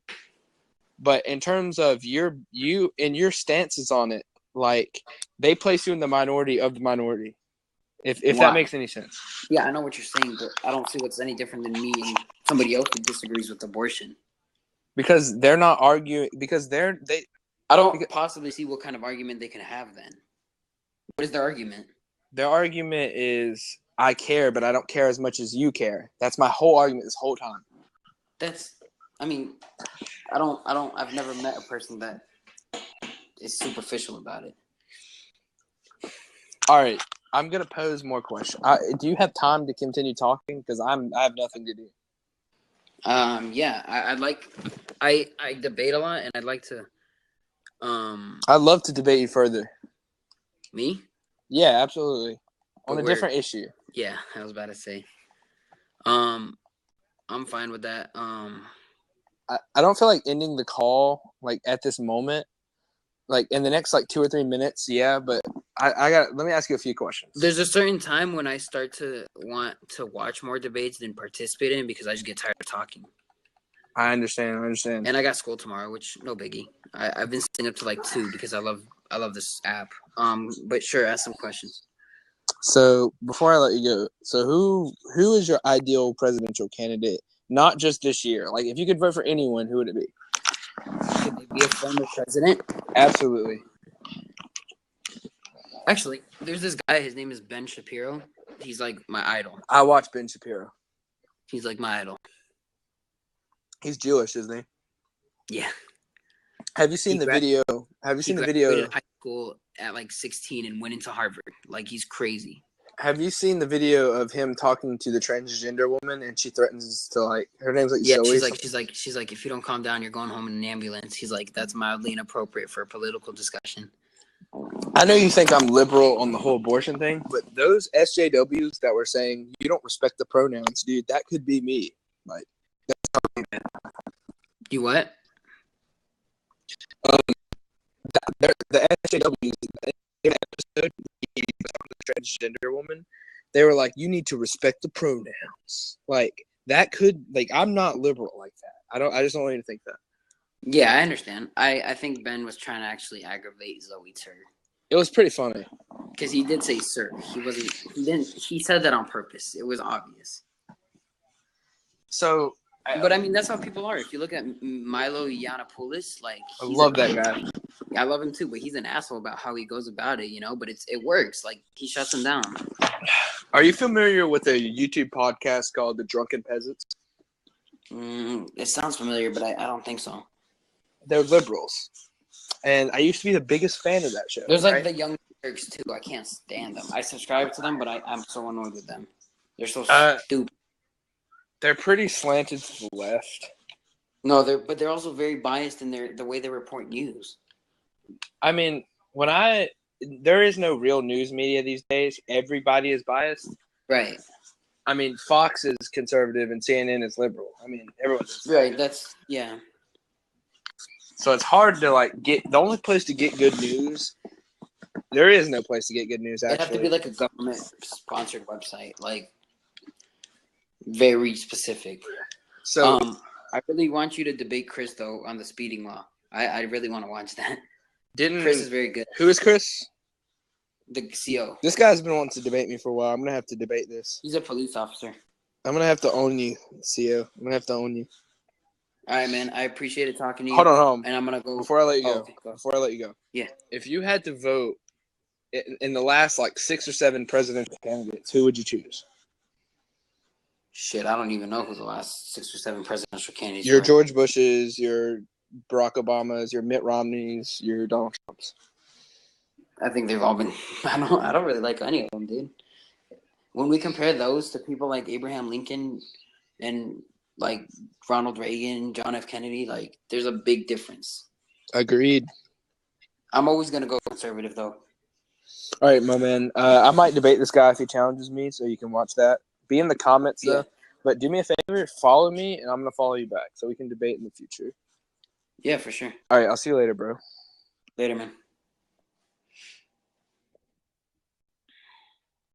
Speaker 2: But in terms of your stances on it, like they place you in the minority of the minority. If that makes any sense.
Speaker 1: Yeah, I know what you're saying, but I don't see what's any different than me and somebody else who disagrees with abortion.
Speaker 2: Because they're not arguing. Because
Speaker 1: I don't possibly see what kind of argument they can have then. What is their argument?
Speaker 2: Their argument is, I care, but I don't care as much as you care. That's my whole argument this whole time.
Speaker 1: I've never met a person that is superficial about it.
Speaker 2: All right, I'm gonna pose more questions. Do you have time to continue talking? Because I have nothing to do.
Speaker 1: Yeah, I debate a lot, and I'd like to.
Speaker 2: I'd love to debate you further.
Speaker 1: Me?
Speaker 2: Yeah, absolutely. On a different issue.
Speaker 1: Yeah, I was about to say. I'm fine with that.
Speaker 2: I don't feel like ending the call like at this moment, like in the next like 2 or 3 minutes. Yeah, but let me ask you a few questions.
Speaker 1: There's a certain time when I start to want to watch more debates than participate in because I just get tired of talking.
Speaker 2: I understand.
Speaker 1: And I got school tomorrow, which no biggie. I've been staying up to like 2 because I love this app. But sure, ask some questions.
Speaker 2: So before I let you go, so who is your ideal presidential candidate? Not just this year. Like, if you could vote for anyone, who would it be?
Speaker 1: Could they be a former president?
Speaker 2: Absolutely.
Speaker 1: Actually, there's this guy. His name is Ben Shapiro. He's like my idol.
Speaker 2: I watch Ben Shapiro.
Speaker 1: He's like my idol.
Speaker 2: He's Jewish, isn't
Speaker 1: he? Yeah.
Speaker 2: Have you seen the video?
Speaker 1: He graduated high school at like 16 and went into Harvard. Like, he's crazy.
Speaker 2: Have you seen the video of him talking to the transgender woman, and she threatens to, like, her name's like Zoe?
Speaker 1: She's like, if you don't calm down, you're going home in an ambulance. He's like, that's mildly inappropriate for a political discussion.
Speaker 2: I know you think I'm liberal on the whole abortion thing, but those SJWs that were saying you don't respect the pronouns, dude, that could be me. Like, that's
Speaker 1: you what?
Speaker 2: The SJWs in the episode, the transgender woman, they were like, you need to respect the pronouns. Like, that could I'm not liberal like that. I just don't want you to think that.
Speaker 1: Yeah, I understand. I think Ben was trying to actually aggravate Zoe too.
Speaker 2: It was pretty funny.
Speaker 1: Because he did say sir. He said that on purpose. It was obvious.
Speaker 2: So
Speaker 1: but I mean that's how people are. If you look at Milo Yiannopoulos, like
Speaker 2: I love that guy.
Speaker 1: I love him too, but he's an asshole about how he goes about it, but it works. Like he shuts him down.
Speaker 2: Are you familiar with a YouTube podcast called The Drunken Peasants?
Speaker 1: It sounds familiar, but I don't think so.
Speaker 2: They're liberals. And I used to be the biggest fan of that show.
Speaker 1: There's the Young Turks too. I can't stand them. I subscribe to them, but I'm so annoyed with them. They're so stupid.
Speaker 2: They're pretty slanted to the left.
Speaker 1: No, they're also very biased in the way they report news.
Speaker 2: I mean, there is no real news media these days. Everybody is biased.
Speaker 1: Right.
Speaker 2: I mean, Fox is conservative and CNN is liberal. I mean, everyone's
Speaker 1: right. That's yeah.
Speaker 2: So it's hard to get. The only place to get good news, there is no place to get good news. Actually,
Speaker 1: it'd have to be like a government-sponsored website, like very specific.
Speaker 2: So
Speaker 1: I really want you to debate Chris though on the speeding law. I really want to watch that.
Speaker 2: Chris
Speaker 1: is very good.
Speaker 2: Who is Chris?
Speaker 1: The CO.
Speaker 2: This guy's been wanting to debate me for a while. I'm gonna have to debate this.
Speaker 1: He's a police officer.
Speaker 2: I'm gonna have to own you, CO. I'm gonna have to own you.
Speaker 1: All right, man. I appreciate it talking to you.
Speaker 2: Hold on.
Speaker 1: And I'm gonna go
Speaker 2: before I let you go.
Speaker 1: Okay, go.
Speaker 2: Before I let you go.
Speaker 1: Yeah.
Speaker 2: If you had to vote in the last 6 or 7 presidential candidates, who would you choose?
Speaker 1: Shit, I don't even know who the last 6 or 7 presidential candidates
Speaker 2: Your
Speaker 1: were.
Speaker 2: George Bushes, your Barack Obamas, your Mitt Romneys, your Donald Trumps.
Speaker 1: I think they've all been. I don't really like any of them, dude. When we compare those to people like Abraham Lincoln and Ronald Reagan, John F. Kennedy, there's a big difference.
Speaker 2: Agreed.
Speaker 1: I'm always gonna go conservative though.
Speaker 2: All right, my man. I might debate this guy if he challenges me, so you can watch that. Be in the comments though. But do me a favor, follow me, and I'm gonna follow you back, so we can debate in the future.
Speaker 1: Yeah, for sure.
Speaker 2: All right, I'll see you later, bro.
Speaker 1: Later, man.